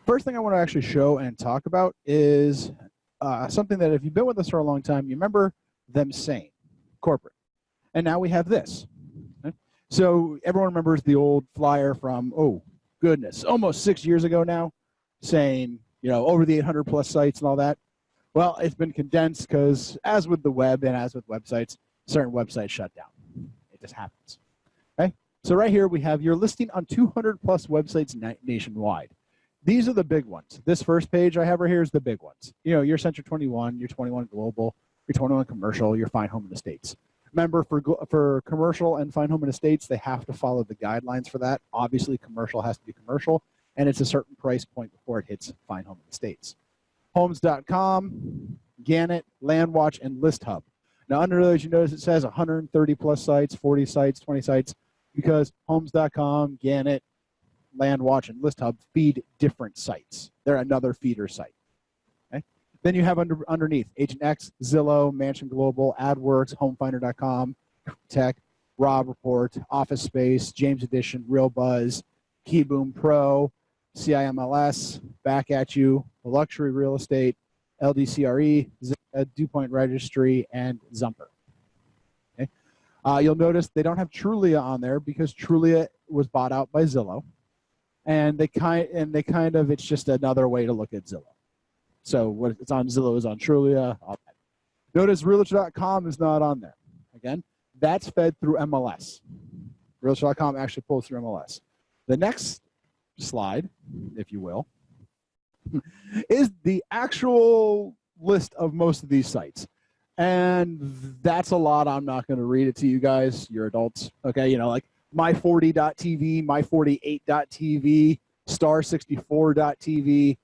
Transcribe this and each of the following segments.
First thing I want to actually show and talk about is something that if you've been with us for a long time, you remember them saying, corporate. And now we have this. Okay? So everyone remembers the old flyer from, oh, goodness, almost 6 years ago now, saying, you know, over the 800 plus sites and all that. Well, it's been condensed because as with the web and as with websites, certain websites shut down. It just happens. Okay? So right here we have your listing on 200 plus websites nationwide. These are the big ones. This first page I have right here is the big ones. You know, your Century 21, your 21 Global, your 21 Commercial, your Fine Home and Estates. Remember, for commercial and Fine Home and Estates, they have to follow the guidelines for that. Obviously, commercial has to be commercial, and it's a certain price point before it hits Fine Home and Estates. Homes.com, Gannett, LandWatch, and ListHub. Now, under those, you notice it says 130 plus sites, 40 sites, 20 sites, because Homes.com, Gannett, LandWatch, and ListHub feed different sites. They're another feeder site. Okay? Then you have underneath Agent X, Zillow, Mansion Global, AdWorks, HomeFinder.com, Tech, Rob Report, Office Space, James Edition, RealBuzz, KeyBoom Pro, CIMLS, Back at You, Luxury Real Estate, LDCRE, DuPont Registry, and Zumper. Okay? You'll notice they don't have Trulia on there because Trulia was bought out by Zillow, and it's just another way to look at Zillow. So what it's on Zillow is on Trulia. All that. Notice Realtor.com is not on there. Again, that's fed through MLS. Realtor.com actually pulls through MLS. The next slide, if you will, is the actual list of most of these sites. And that's a lot. I'm not going to read it to you guys. You're adults. Okay, you know, like my40.tv, my48.tv, star64.tv,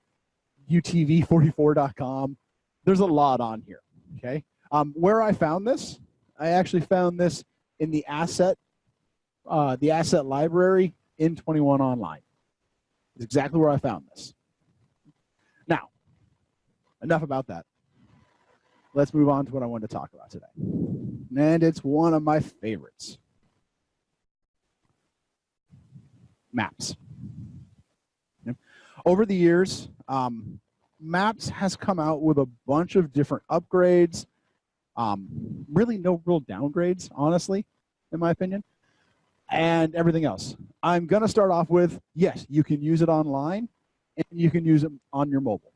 utv44.com. There's a lot on here. Okay, where I found this, I actually found this in the asset library in 21 Online. It's exactly where I found this. Now, enough about that. Let's move on to what I wanted to talk about today. And it's one of my favorites. Maps. Okay. Over the years, Maps has come out with a bunch of different upgrades. Really no real downgrades, honestly, in my opinion. And everything else. I'm going to start off with, yes, you can use it online, and you can use it on your mobile.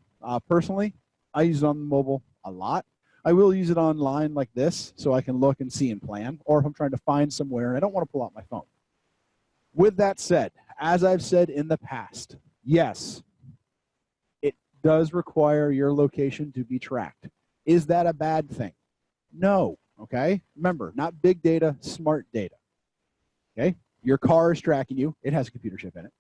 Personally, I use it on the mobile a lot. I will use it online like this so I can look and see and plan, or if I'm trying to find somewhere and I don't want to pull out my phone. With that said, as I've said in the past, yes, it does require your location to be tracked. Is that a bad thing? No, okay? Remember, not big data, smart data. Okay, your car is tracking you. It has a computer chip in it.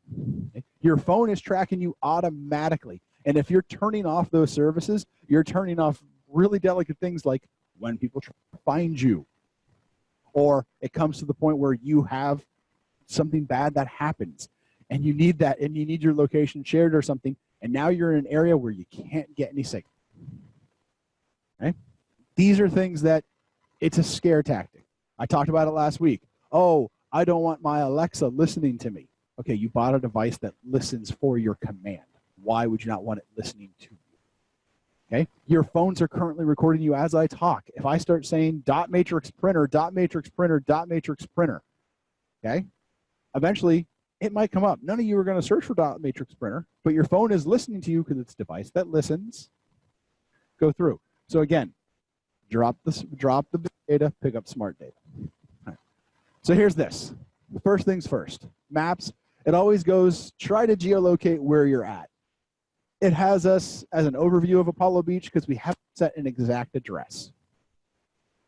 Okay? Your phone is tracking you automatically. And if you're turning off those services, you're turning off really delicate things like when people try to find you. Or it comes to the point where you have something bad that happens. And you need that, and you need your location shared or something. And now you're in an area where you can't get any signal. Okay? These are things that it's a scare tactic. I talked about it last week. Oh, I don't want my Alexa listening to me. Okay, you bought a device that listens for your command. Why would you not want it listening to you? Okay, your phones are currently recording you as I talk. If I start saying dot matrix printer, dot matrix printer, dot matrix printer, okay, eventually it might come up. None of you are going to search for dot matrix printer, but your phone is listening to you because it's a device that listens. Go through. So again, drop the data, pick up smart data. So here's this. First things first. Maps, it always goes, try to geolocate where you're at. It has us as an overview of Apollo Beach because we haven't set an exact address.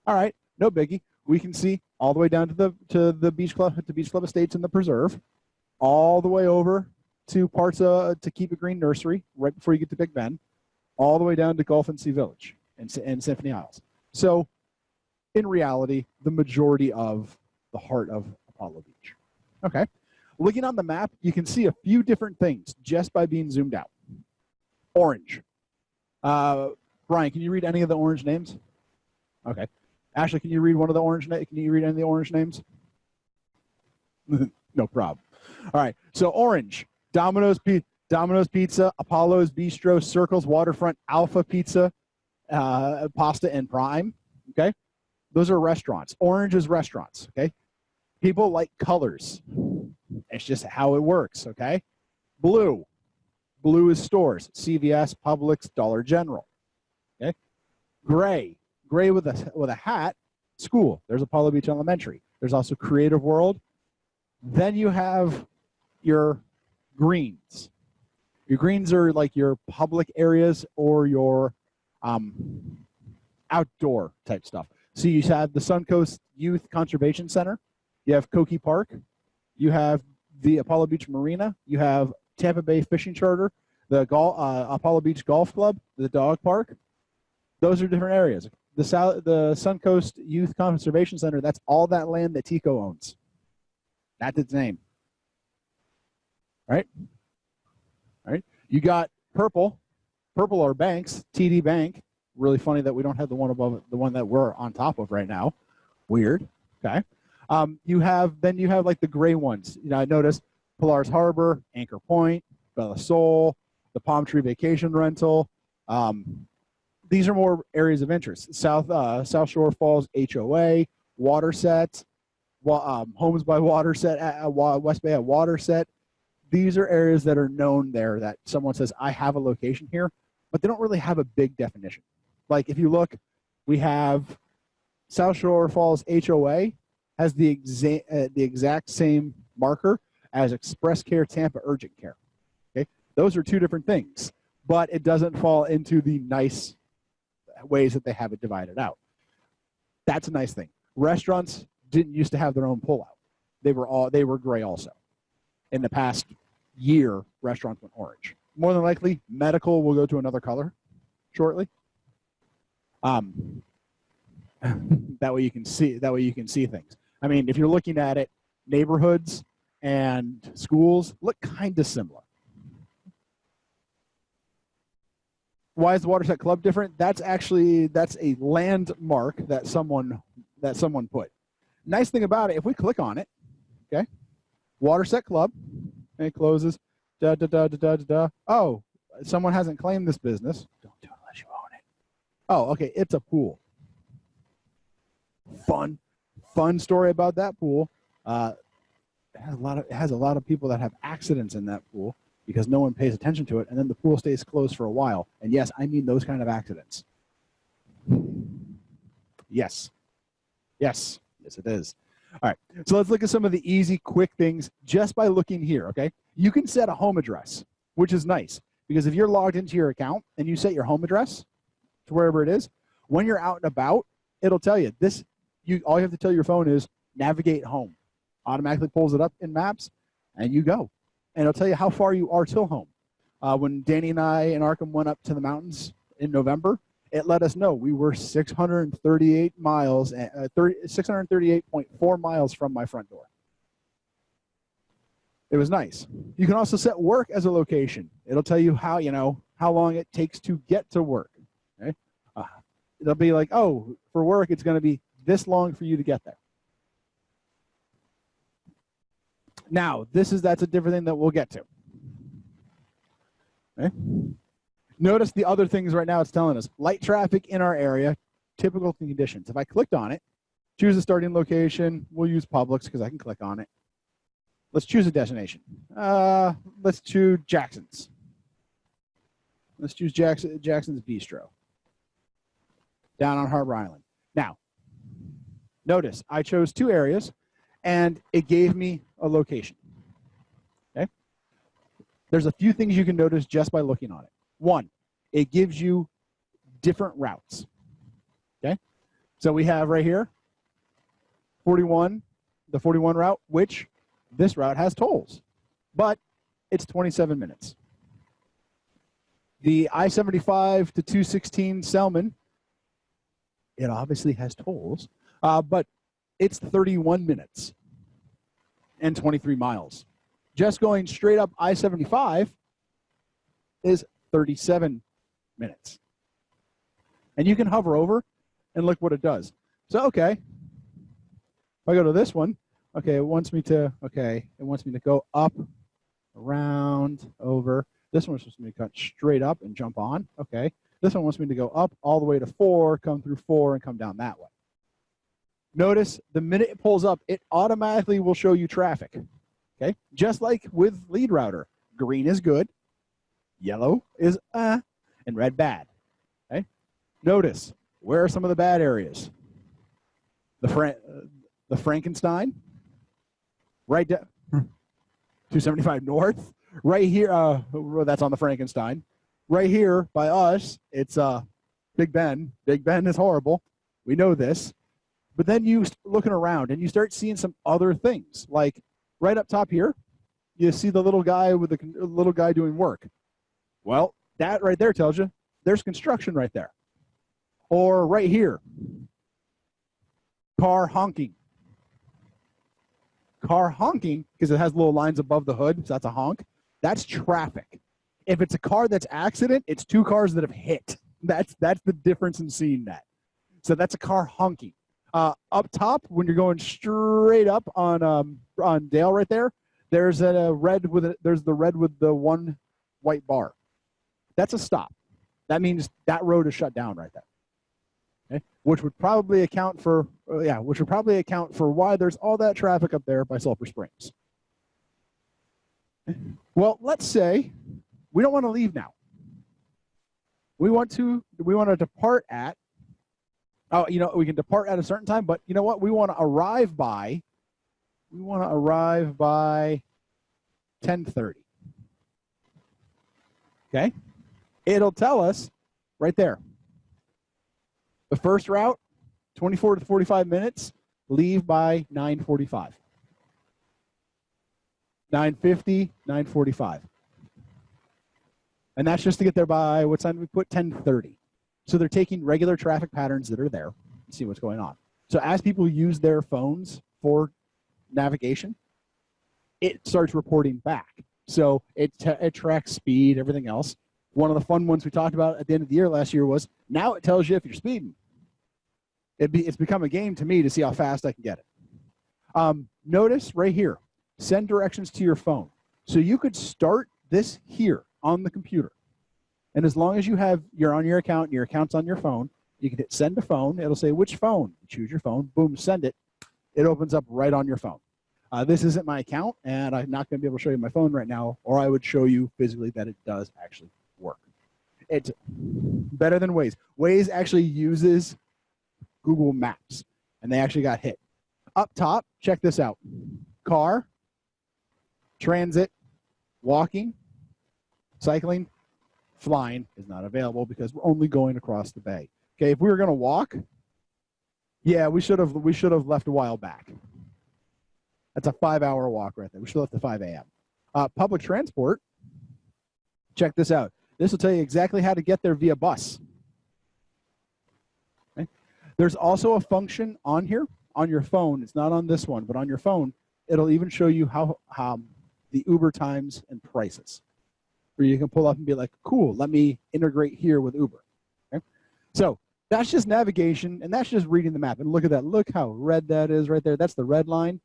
All right, no biggie. We can see all the way down to the Beach Club Estates and the Preserve, all the way over to parts to Keep It Green Nursery, right before you get to Big Bend, all the way down to Gulf and Sea Village and Symphony Isles. So in reality, the majority of the heart of Apollo Beach. Okay. Looking on the map, you can see a few different things just by being zoomed out. Orange. Brian, can you read any of the orange names? Okay. Ashley, can you read one of the orange names? Can you read any of the orange names? No problem. All right. So orange, Domino's Pizza. Domino's Pizza, Apollo's Bistro, Circles, Waterfront, Alpha Pizza, Pasta and Prime. Okay, those are restaurants. Orange is restaurants. Okay, people like colors. It's just how it works. Okay, blue is stores. CVS, Publix, Dollar General. Okay, gray with a hat. School. There's Apollo Beach Elementary. There's also Creative World. Then you have your greens. Your greens are like your public areas or your outdoor type stuff. So you have the Suncoast Youth Conservation Center. You have Cokie Park. You have the Apollo Beach Marina. You have Tampa Bay Fishing Charter, the Apollo Beach Golf Club, the dog park. Those are different areas. The Suncoast Youth Conservation Center, that's all that land that TECO owns. That's its name. Right? You got purple. Purple are banks, TD Bank. Really funny that we don't have the one above the one that we're on top of right now. Weird. Okay. You have like the gray ones. I noticed Polaris Harbor, Anchor Point, Bella Sol, the Palm Tree Vacation Rental. These are more areas of interest. South Shore Falls HOA, Waterset, Homes by Waterset, West Bay at Waterset. These are areas that are known there that someone says, I have a location here, but they don't really have a big definition. Like if you look, we have South Shore Falls HOA has the exact same marker as Express Care Tampa Urgent Care. Okay, those are two different things, but it doesn't fall into the nice ways that they have it divided out. That's a nice thing. Restaurants didn't used to have their own pullout. They were gray also. In the past year, restaurants went orange. More than likely, medical will go to another color shortly. That way you can see things. I mean, if you're looking at it, neighborhoods and schools look kind of similar. Why is the Waterset Club different? That's a landmark that someone put. Nice thing about it, if we click on it, okay, Waterset Club, and it closes. Oh, someone hasn't claimed this business. Don't do it unless you own it. Oh, okay, it's a pool. Fun story about that pool. It has a lot of people that have accidents in that pool because no one pays attention to it, and then the pool stays closed for a while. And yes, I mean those kind of accidents. Yes, it is. All right, so let's look at some of the easy, quick things just by looking here, okay? You can set a home address, which is nice, because if you're logged into your account and you set your home address to wherever it is, when you're out and about, it'll tell you this. All you have to tell your phone is navigate home. Automatically pulls it up in maps, and you go. And it'll tell you how far you are till home. When Danny and I and Arkham went up to the mountains in November, it let us know we were 638 miles, 638.4 miles from my front door. It was nice. You can also set work as a location. It'll tell you how long it takes to get to work. Okay? It'll be like, oh, for work, it's going to be this long for you to get there. Now, that's a different thing that we'll get to. Okay? Notice the other things right now it's telling us. Light traffic in our area, typical conditions. If I clicked on it, choose a starting location. We'll use Publix because I can click on it. Let's choose a destination. Let's choose Jackson's. Let's choose Jackson's Bistro down on Harbor Island. Now, notice I chose two areas, and it gave me a location. Okay? There's a few things you can notice just by looking on it. One, it gives you different routes. Okay? So we have right here, 41, the 41 route, which this route has tolls, but it's 27 minutes. The I-75 to 216 Selman, it obviously has tolls, but it's 31 minutes and 23 miles. Just going straight up I-75 is 37 minutes. And you can hover over and look what it does. So, okay, if I go to this one, okay, it wants me to go up, around, over. This one wants me to cut straight up and jump on. Okay. This one wants me to go up all the way to 4, come through 4, and come down that way. Notice the minute it pulls up, it automatically will show you traffic. Okay. Just like with Lead Router, green is good, yellow is and red bad. Okay. Notice, where are some of the bad areas? The Frankenstein, right down 275 north, right here. That's on the Frankenstein. Right here by us, it's Big Ben. Big Ben is horrible. We know this. But then you looking around and you start seeing some other things. Like right up top here, you see the little guy with the little guy doing work. Well, that right there tells you there's construction right there. Or right here, car honking. Car honking, because it has little lines above the hood, so that's a honk. That's traffic. If it's a car that's accident, it's 2 cars that have hit. That's the difference in seeing that. So that's a car honking. Up top, when you're going straight up on Dale right there, there's a red there's the red with the 1 white bar. That's a stop. That means that road is shut down right there. Okay? Which would probably account for why there's all that traffic up there by Sulphur Springs. Well, let's say we don't want to leave now. We want to depart at we can depart at a certain time, but you know what? We want to arrive by 10:30. Okay? It'll tell us right there. The first route, 24 to 45 minutes, leave by 9:45. 9:50, 9:45. And that's just to get there by, what time did we put? 10:30. So they're taking regular traffic patterns that are there and see what's going on. So as people use their phones for navigation, it starts reporting back. So it tracks speed, everything else. One of the fun ones we talked about at the end of the year last year was, now it tells you if you're speeding. It's become a game to me to see how fast I can get it. Notice right here, send directions to your phone. So you could start this here on the computer. And as long as you're on your account and your account's on your phone, you can hit send to phone. It'll say which phone. You choose your phone. Boom, send it. It opens up right on your phone. This isn't my account, and I'm not going to be able to show you my phone right now, or I would show you physically that it does actually work. It's better than Waze. Waze actually uses Google Maps, and they actually got hit. Up top, check this out. Car, transit, walking, cycling, flying is not available because we're only going across the bay. Okay, if we were going to walk, yeah, we should have left a while back. That's a 5-hour walk right there. We should have left at 5 a.m. Public transport, check this out. This will tell you exactly how to get there via bus. Okay? There's also a function on here, on your phone. It's not on this one, but on your phone, it'll even show you how the Uber times and prices. Where you can pull up and be like, cool, let me integrate here with Uber. Okay? So that's just navigation, and that's just reading the map. And look at that. Look how red that is right there. That's the red line.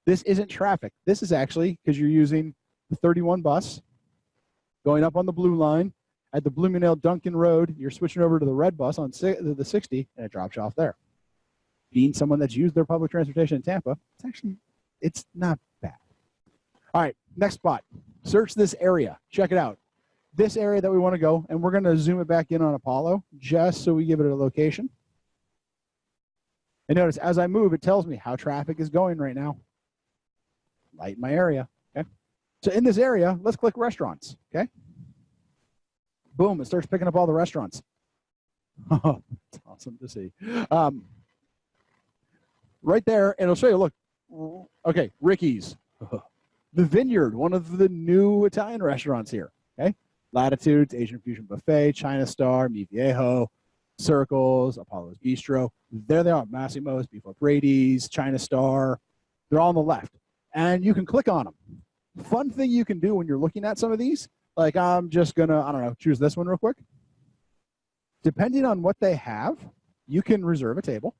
This isn't traffic. This is actually because you're using the 31 bus, going up on the blue line. At the Bloomingdale Duncan Road, you're switching over to the red bus on the 60, and it drops you off there. Being someone that's used their public transportation in Tampa, it's not bad. All right, next spot. Search this area. Check it out. This area that we want to go, and we're going to zoom it back in on Apollo just so we give it a location. And notice as I move, it tells me how traffic is going right now. Light in my area. Okay. So in this area, let's click restaurants. Okay. Boom, it starts picking up all the restaurants. Oh, it's awesome to see. Right there, and it'll show you, look, okay, Ricky's. The Vineyard, one of the new Italian restaurants here. Okay. Latitudes, Asian Fusion Buffet, China Star, Mi Viejo, Circles, Apollo's Bistro. There they are, Massimo's, Beef Brady's, China Star. They're all on the left. And you can click on them. Fun thing you can do when you're looking at some of these, like I'm just going to, choose this one real quick. Depending on what they have, you can reserve a table.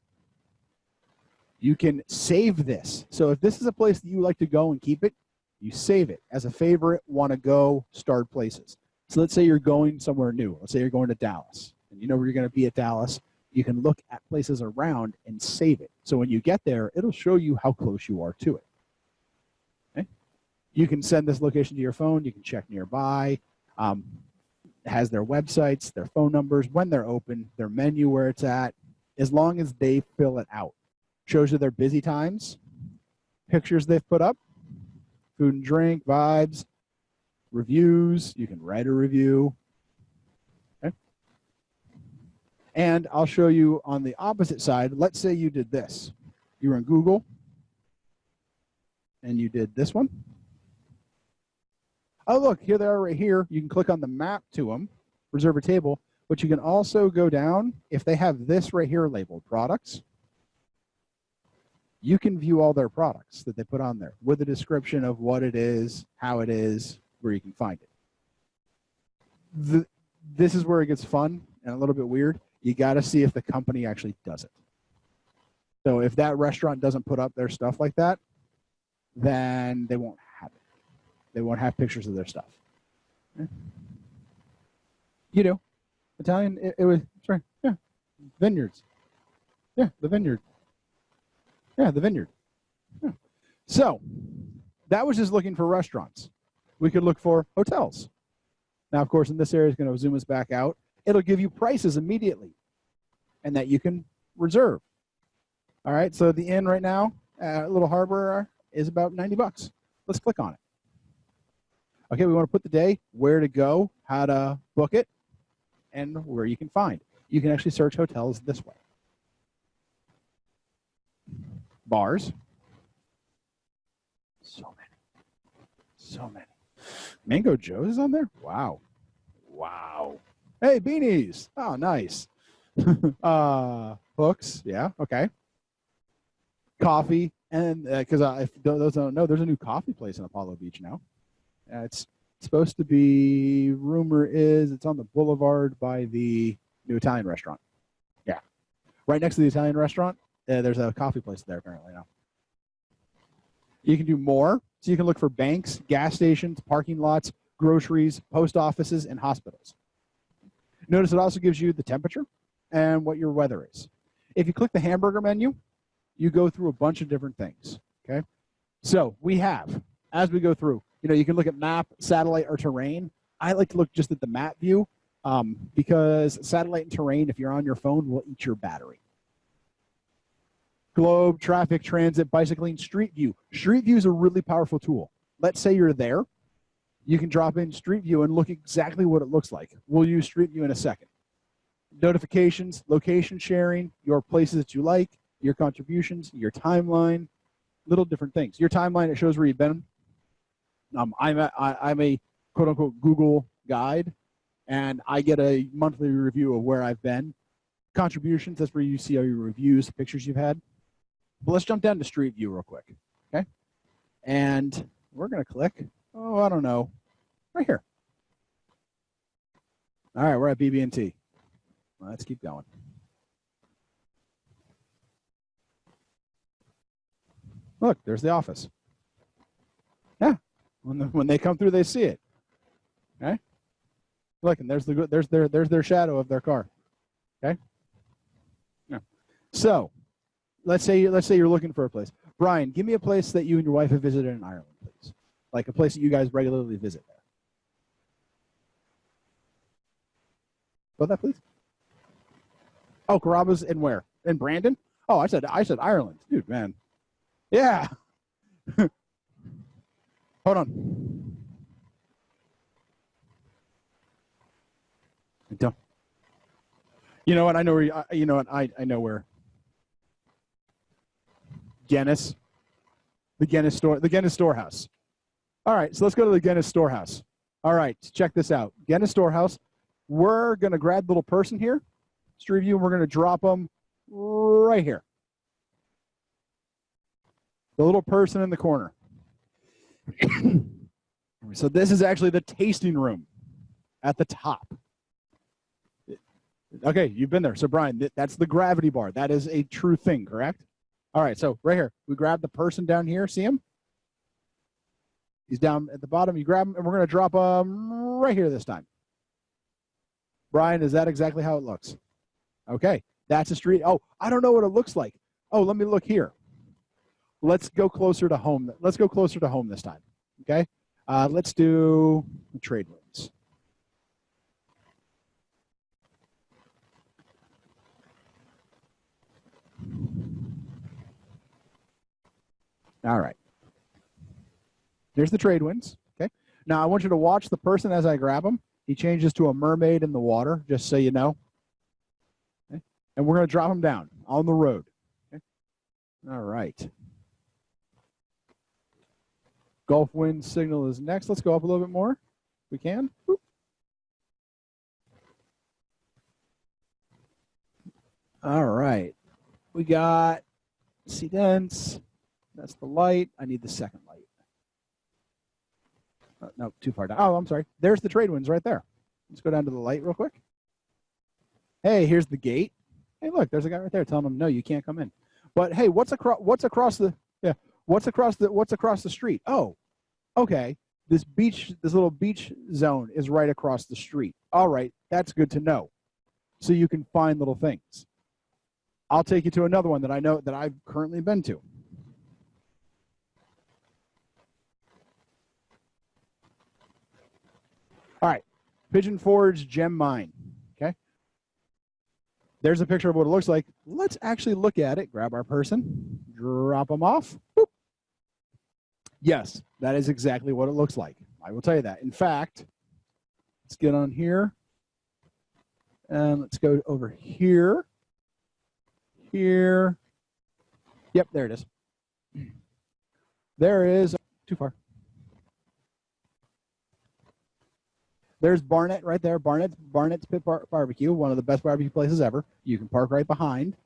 You can save this. So if this is a place that you like to go and keep it, you save it as a favorite, want to go, starred places. So let's say you're going somewhere new. Let's say you're going to Dallas, and you know where you're going to be at Dallas. You can look at places around and save it. So when you get there, it'll show you how close you are to it. Okay? You can send this location to your phone. You can check nearby. It has their websites, their phone numbers, when they're open, their menu where it's at, as long as they fill it out. Shows you their busy times, pictures they've put up, food and drink, vibes, reviews. You can write a review. Okay? And I'll show you on the opposite side. Let's say you did this. You were in Google, and you did this one. Oh, look, here they are right here. You can click on the map to them, reserve a table, but you can also go down. If they have this right here labeled products, you can view all their products that they put on there with a description of what it is, how it is, where you can find it. This is where it gets fun and a little bit weird. You got to see if the company actually does it. So if that restaurant doesn't put up their stuff like that, then they won't have it. They won't have pictures of their stuff. Okay. You know, Italian, it was, sorry, yeah, vineyards. Yeah, the vineyard. Yeah, the vineyard. Yeah. So that was just looking for restaurants. We could look for hotels. Now, of course, in this area, it's going to zoom us back out. It'll give you prices immediately and that you can reserve. All right, so the inn right now, Little Harbor, is about 90 bucks. Let's click on it. Okay, we want to put the day, where to go, how to book it, and where you can find. You can actually search hotels this way. Bars. So many. So many. Mango Joe's is on there? Wow. Wow. Hey, beanies. Oh, nice. Hooks. Yeah, okay. Coffee. And because if those don't know, there's a new coffee place in Apollo Beach now. It's supposed to be, rumor is, it's on the boulevard by the new Italian restaurant. Yeah. Right next to the Italian restaurant, there's a coffee place there apparently now. You can do more. So you can look for banks, gas stations, parking lots, groceries, post offices, and hospitals. Notice it also gives you the temperature and what your weather is. If you click the hamburger menu, you go through a bunch of different things, okay? So we have, as we go through, you know, you can look at map, satellite, or terrain. I like to look just at the map view because satellite and terrain, if you're on your phone, will eat your battery. Globe, traffic, transit, bicycling, street view. Street view is a really powerful tool. Let's say you're there. You can drop in street view and look exactly what it looks like. We'll use street view in a second. Notifications, location sharing, your places that you like, your contributions, your timeline, little different things. Your timeline, it shows where you've been. I'm a quote-unquote Google guide, and I get a monthly review of where I've been. Contributions, that's where you see all your reviews, pictures you've had. But let's jump down to Street View real quick, okay? And we're going to click, oh, I don't know, right here. All right, we're at BB&T. Let's keep going. Look, there's the office. Yeah, when they come through, they see it. Okay. Look, and there's their shadow of their car. Okay. Yeah. So, let's say you're looking for a place. Brian, give me a place that you and your wife have visited in Ireland, please. Like a place that you guys regularly visit there. Spell that, please. Oh, Carrabba's in where? In Brandon? Oh, I said Ireland, dude, man. Yeah. Hold on. Don't. You know what? I know where. You know what? I know where. Guinness. The Guinness store. The Guinness Storehouse. All right. So let's go to the Guinness Storehouse. All right. Check this out. Guinness Storehouse. We're gonna grab the little person here, Street View, and we're gonna drop them right here. The little person in the corner. So this is actually the tasting room at the top. Okay, you've been there. So Brian, that's the gravity bar. That is a true thing, correct? All right, so right here, we grab the person down here. See him? He's down at the bottom. You grab him, and we're going to drop him right here this time. Brian, is that exactly how it looks? Okay, that's a street. Oh, I don't know what it looks like. Oh, let me look here. Let's go closer to home. Let's go closer to home this time. Okay, let's do trade winds. All right. There's the trade winds. Okay. Now I want you to watch the person as I grab him. He changes to a mermaid in the water, just so you know. Okay. And we're going to drop him down on the road. Okay. All right. Gulf wind signal is next. Let's go up a little bit more if we can. Boop. All right. We got C dense. That's the light. I need the second light. No, too far down. Oh, I'm sorry. There's the trade winds right there. Let's go down to the light real quick. Hey, here's the gate. Hey, look, there's a guy right there telling him, no, you can't come in. But hey, what's across the street? Oh, okay. This little beach zone is right across the street. All right, that's good to know. So you can find little things. I'll take you to another one that I know that I've currently been to. All right, Pigeon Forge Gem Mine. Okay. There's a picture of what it looks like. Let's actually look at it. Grab our person, drop them off. Boop. Yes, that is exactly what it looks like. I will tell you that. In fact, let's get on here. And let's go over here. Here. Yep, there it is. There is, too far. There's Barnett right there. Barnett's Pit Barbecue, one of the best barbecue places ever. You can park right behind.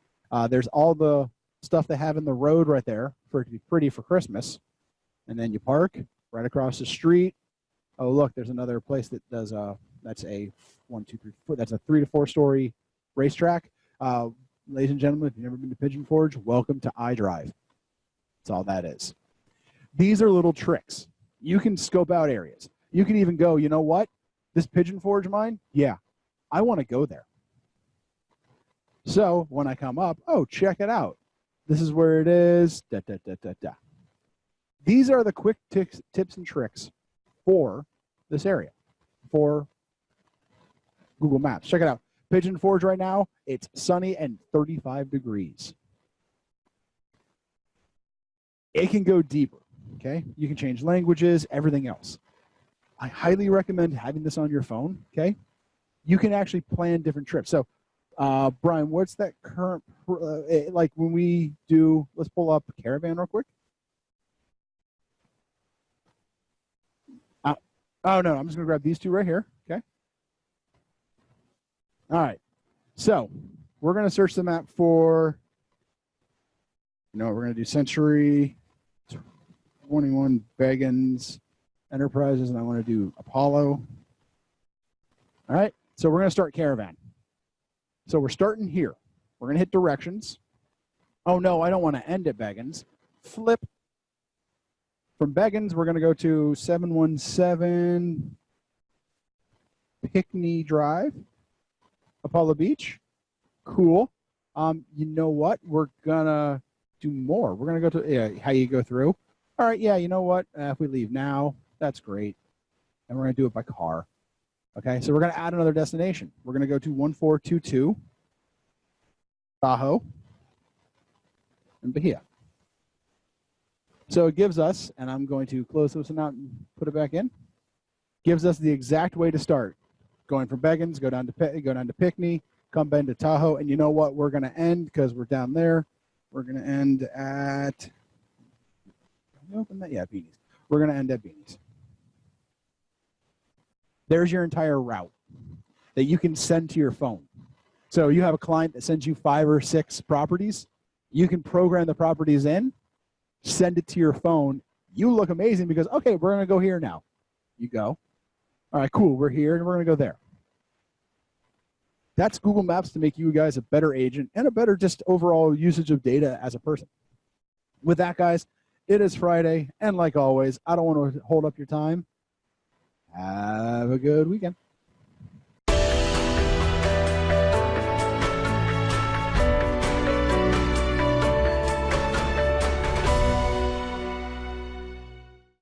There's all the stuff they have in the road right there for it to be pretty for Christmas. And then you park right across the street. Oh, look, there's another place that does that's a 1, 2, 3, 4. That's a 3 to 4 story racetrack. Ladies and gentlemen, if you've never been to Pigeon Forge, welcome to iDrive. That's all that is. These are little tricks. You can scope out areas. You can even go, you know what? This Pigeon Forge mine, yeah, I want to go there. So when I come up, oh, check it out. This is where it is. Da, da, da, da, da. These are the quick tips and tricks for this area, for Google Maps. Check it out. Pigeon Forge right now, it's sunny and 35 degrees. It can go deeper, okay? You can change languages, everything else. I highly recommend having this on your phone, okay? You can actually plan different trips. So, Brian, what's that current, like when we do, let's pull up Caravan real quick. Oh, no, I'm just going to grab these two right here, okay? All right. So, we're going to search the map for, we're going to do Century 21 Beggins Enterprises, and I want to do Apollo. All right, so we're going to start Caravan. So we're starting here. We're going to hit directions. Oh, no, I don't want to end at Beggins. Flip. From Beggins, we're going to go to 717 Pickney Drive, Apollo Beach. Cool. You know what? We're going to do more. We're going to go to how you go through. All right, yeah, you know what? If we leave now, that's great. And we're going to do it by car. Okay, so we're going to add another destination. We're going to go to 1422 Tahoe and Bahia. So it gives us, and I'm going to close this one out and put it back in, gives us the exact way to start. Going from Beggins, go down to Pickney, come bend to Tahoe, and you know what? We're going to end, because we're down there, we're going to end at, can you open that? Yeah, Beanies. We're going to end at Beanies. There's your entire route that you can send to your phone. So you have a client that sends you 5 or 6 properties. You can program the properties in, send it to your phone. You look amazing because, okay, we're going to go here now. You go. All right, cool. We're here, and we're going to go there. That's Google Maps to make you guys a better agent and a better just overall usage of data as a person. With that, guys, it is Friday, and like always, I don't want to hold up your time. Have a good weekend.